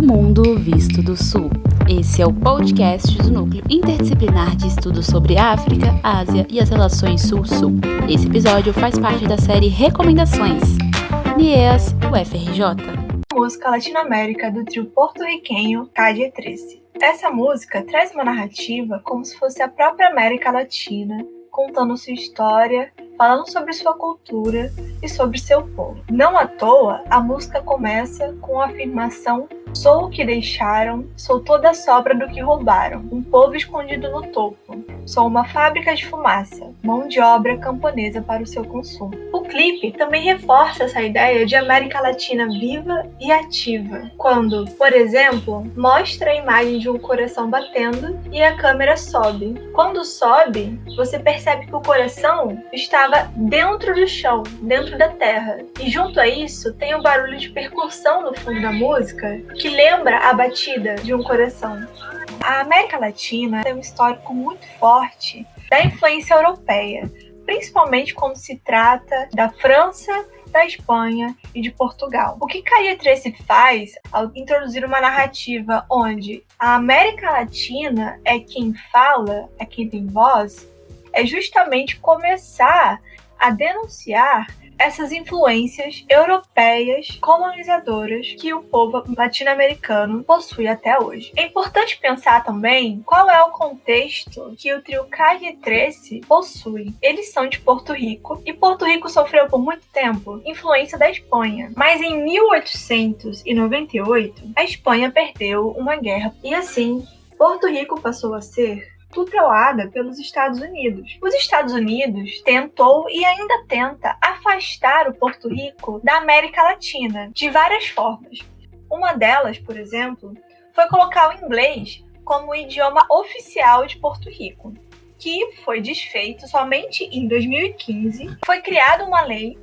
Mundo Visto do Sul. Esse é o podcast do Núcleo Interdisciplinar de Estudos sobre África, Ásia e as Relações Sul-Sul. Esse episódio faz parte da série Recomendações, NIEAS UFRJ. Música Latinoamérica do trio porto-riquenho Calle 13. Essa música traz uma narrativa como se fosse a própria América Latina, contando sua história, falando sobre sua cultura e sobre seu povo. Não à toa, a música começa com a afirmação: sou o que deixaram, sou toda a sobra do que roubaram, um povo escondido no topo. Sou uma fábrica de fumaça, mão de obra camponesa para o seu consumo. O clipe também reforça essa ideia de América Latina viva e ativa, quando, por exemplo, mostra a imagem de um coração batendo e a câmera sobe. Quando sobe, você percebe que o coração estava dentro do chão, dentro da terra. E junto a isso, tem um barulho de percussão no fundo da música, que lembra a batida de um coração. A América Latina tem um histórico muito forte da influência europeia, principalmente quando se trata da França, da Espanha e de Portugal. O que Calle 13 faz ao introduzir uma narrativa onde a América Latina é quem fala, é quem tem voz, é justamente começar a denunciar essas influências europeias colonizadoras que o povo latino-americano possui até hoje. É importante pensar também qual é o contexto que o trio Calle 13 possui. Eles são de Porto Rico, e Porto Rico sofreu por muito tempo influência da Espanha. Mas em 1898, a Espanha perdeu uma guerra, e assim, Porto Rico passou a ser tutelada pelos Estados Unidos. Os Estados Unidos tentou e ainda tenta afastar o Porto Rico da América Latina de várias formas. Uma delas, por exemplo, foi colocar o inglês como o idioma oficial de Porto Rico, que foi desfeito somente em 2015. Foi criada uma lei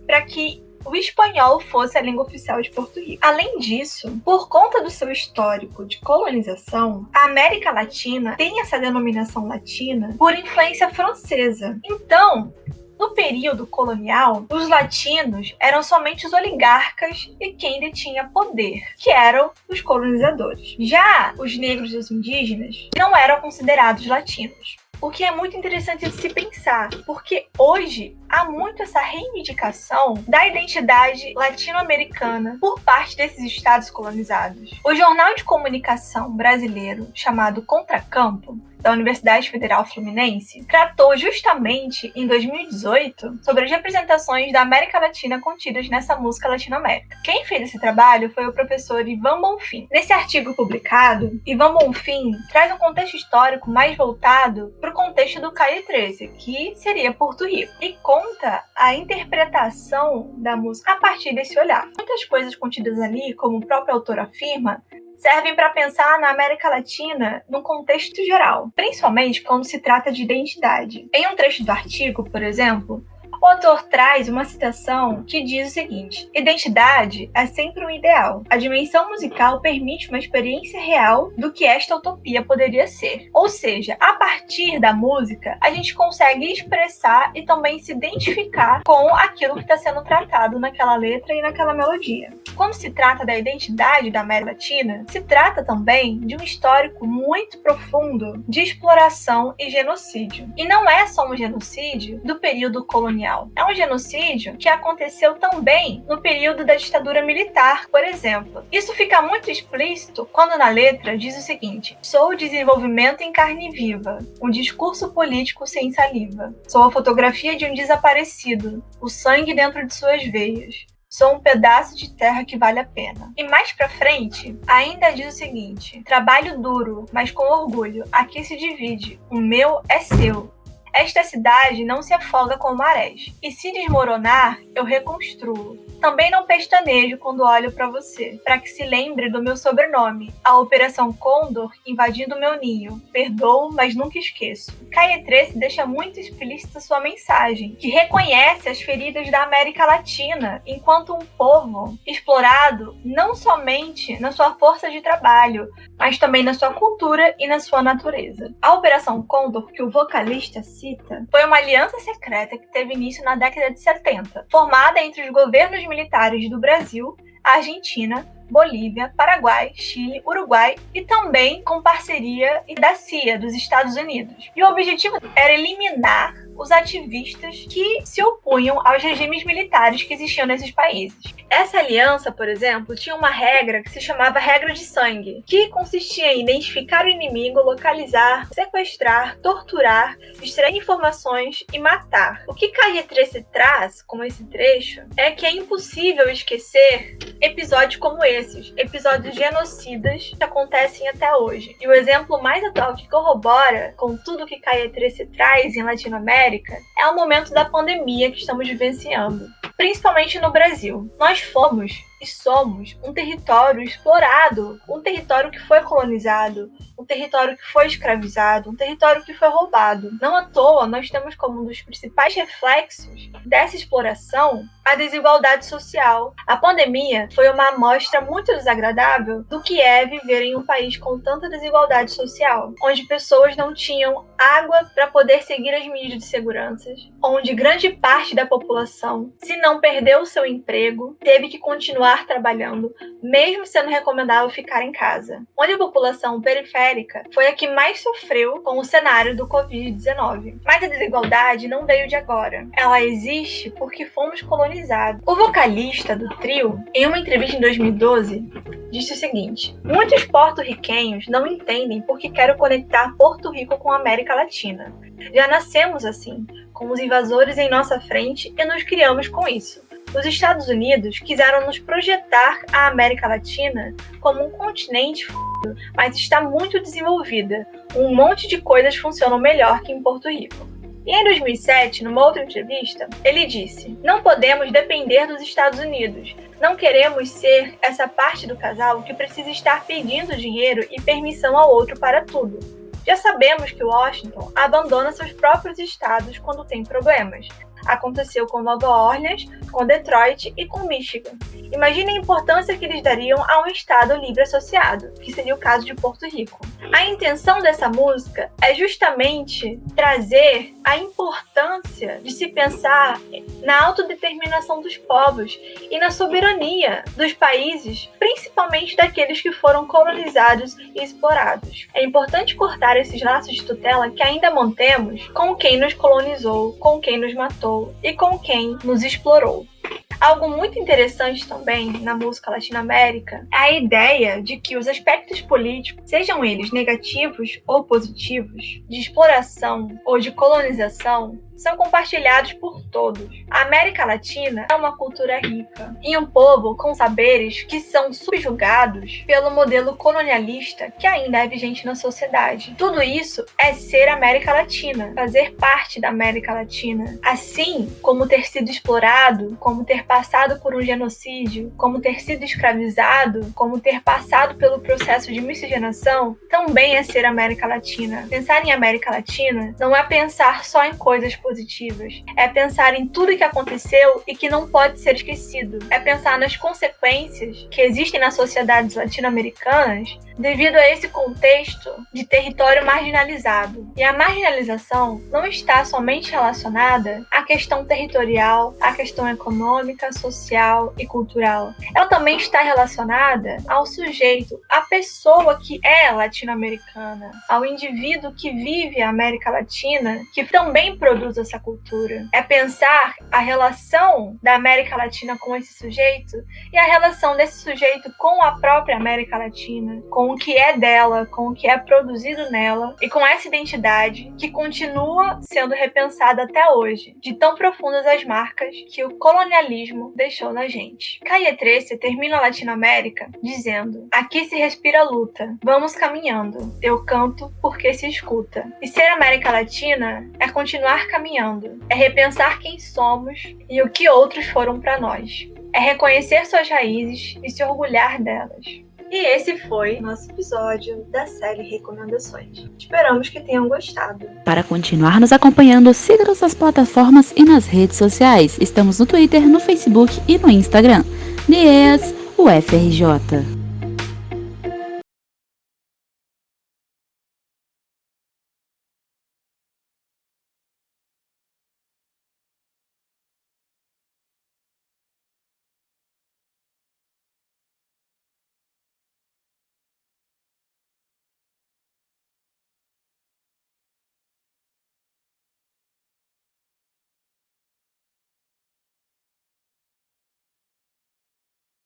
para que o espanhol fosse a língua oficial de Porto Rico. Além disso, por conta do seu histórico de colonização, a América Latina tem essa denominação latina por influência francesa. Então, no período colonial, os latinos eram somente os oligarcas e quem detinha poder, que eram os colonizadores. Já os negros e os indígenas não eram considerados latinos. O que é muito interessante de se pensar, porque hoje há muito essa reivindicação da identidade latino-americana por parte desses estados colonizados. O jornal de comunicação brasileiro chamado Contracampo, da Universidade Federal Fluminense, tratou justamente em 2018 sobre as representações da América Latina contidas nessa música Latinoamérica. Quem fez esse trabalho foi o professor Ivan Bonfim. Nesse artigo publicado, Ivan Bonfim traz um contexto histórico mais voltado para o contexto do Calle 13, que seria Porto Rico, e conta a interpretação da música a partir desse olhar. Muitas coisas contidas ali, como o próprio autor afirma, servem para pensar na América Latina num contexto geral, principalmente quando se trata de identidade. Em um trecho do artigo, por exemplo, o autor traz uma citação que diz o seguinte: identidade é sempre um ideal. A dimensão musical permite uma experiência real do que esta utopia poderia ser. Ou seja, a partir da música, a gente consegue expressar e também se identificar com aquilo que está sendo tratado naquela letra e naquela melodia. Quando se trata da identidade da América Latina, se trata também de um histórico muito profundo de exploração e genocídio. E não é só um genocídio do período colonial. É um genocídio que aconteceu também no período da ditadura militar, por exemplo. Isso fica muito explícito quando na letra diz o seguinte: sou o desenvolvimento em carne viva, um discurso político sem saliva. Sou a fotografia de um desaparecido, o sangue dentro de suas veias. Sou um pedaço de terra que vale a pena. E mais pra frente, ainda diz o seguinte: trabalho duro, mas com orgulho, aqui se divide, o meu é seu. Esta cidade não se afoga com marés, e se desmoronar, eu reconstruo. Também não pestanejo quando olho para você, para que se lembre do meu sobrenome. A Operação Condor invadindo meu ninho. Perdoo, mas nunca esqueço. Calle 13 deixa muito explícita sua mensagem, que reconhece as feridas da América Latina enquanto um povo explorado não somente na sua força de trabalho, mas também na sua cultura e na sua natureza. A Operação Condor, que o vocalista cita, foi uma aliança secreta que teve início na década de 70, formada entre os governos militares do Brasil, a Argentina, Bolívia, Paraguai, Chile, Uruguai e também com parceria da CIA, dos Estados Unidos. E o objetivo era eliminar os ativistas que se opunham aos regimes militares que existiam nesses países. Essa aliança, por exemplo, tinha uma regra que se chamava regra de sangue, que consistia em identificar o inimigo, localizar, sequestrar, torturar, extrair informações e matar. O que Calle 13 traz com esse trecho é que é impossível esquecer episódios como esses, episódios genocidas que acontecem até hoje. E o exemplo mais atual que corrobora com tudo que Calle 13 traz em Latinoamérica é o momento da pandemia que estamos vivenciando, principalmente no Brasil. Nós fomos e somos um território explorado, um território que foi colonizado, um território que foi escravizado, um território que foi roubado. Não à toa, nós temos como um dos principais reflexos dessa exploração a desigualdade social. A pandemia foi uma amostra muito desagradável do que é viver em um país com tanta desigualdade social, onde pessoas não tinham água para poder seguir as medidas de segurança, onde grande parte da população, se não perdeu o seu emprego, teve que continuar trabalhando, mesmo sendo recomendável ficar em casa. Onde a população periférica foi a que mais sofreu com o cenário do Covid-19. Mas a desigualdade não veio de agora. Ela existe porque fomos colonizados. O vocalista do trio, em uma entrevista em 2012, disse o seguinte: muitos porto-riquenhos não entendem por que quero conectar Porto Rico com a América Latina. Já nascemos assim, com os invasores em nossa frente e nos criamos com isso. Os Estados Unidos quiseram nos projetar a América Latina como um continente mas está muito desenvolvida. Um monte de coisas funcionam melhor que em Porto Rico. E em 2007, numa outra entrevista, ele disse: não podemos depender dos Estados Unidos. Não queremos ser essa parte do casal que precisa estar pedindo dinheiro e permissão ao outro para tudo. Já sabemos que Washington abandona seus próprios estados quando tem problemas. Aconteceu com Nova Orleans, com Detroit e com Michigan. Imagine a importância que eles dariam a um estado livre associado, que seria o caso de Porto Rico. A intenção dessa música é justamente trazer a importância de se pensar na autodeterminação dos povos e na soberania dos países, principalmente daqueles que foram colonizados e explorados. É importante cortar esses laços de tutela que ainda mantemos com quem nos colonizou, com quem nos matou e com quem nos explorou. Algo muito interessante também na música latino-américa é a ideia de que os aspectos políticos, sejam eles negativos ou positivos, de exploração ou de colonização, são compartilhados por todos. A América Latina é uma cultura rica e um povo com saberes que são subjugados pelo modelo colonialista que ainda é vigente na sociedade. Tudo isso é ser América Latina, fazer parte da América Latina. Assim como ter sido explorado, como ter passado por um genocídio, como ter sido escravizado, como ter passado pelo processo de miscigenação, também é ser América Latina. Pensar em América Latina não é pensar só em coisas positivas, é pensar em tudo que aconteceu e que não pode ser esquecido, é pensar nas consequências que existem nas sociedades latino-americanas devido a esse contexto de território marginalizado. E a marginalização não está somente relacionada à questão territorial, à questão econômica, social e cultural. Ela também está relacionada ao sujeito, à pessoa que é latino-americana, ao indivíduo que vive a América Latina, que também produz essa cultura. É pensar a relação da América Latina com esse sujeito e a relação desse sujeito com a própria América Latina, com o que é dela, com o que é produzido nela e com essa identidade que continua sendo repensada até hoje, de tão profundas as marcas que o colonialismo deixou na gente. Calle 13 termina a Latinoamérica dizendo: aqui se respira luta, vamos caminhando, eu canto porque se escuta. E ser América Latina é continuar caminhando, é repensar quem somos e o que outros foram para nós, é reconhecer suas raízes e se orgulhar delas. E esse foi nosso episódio da série Recomendações. Esperamos que tenham gostado. Para continuar nos acompanhando, siga-nos nas plataformas e nas redes sociais. Estamos no Twitter, no Facebook e no Instagram. NIEAS UFRJ.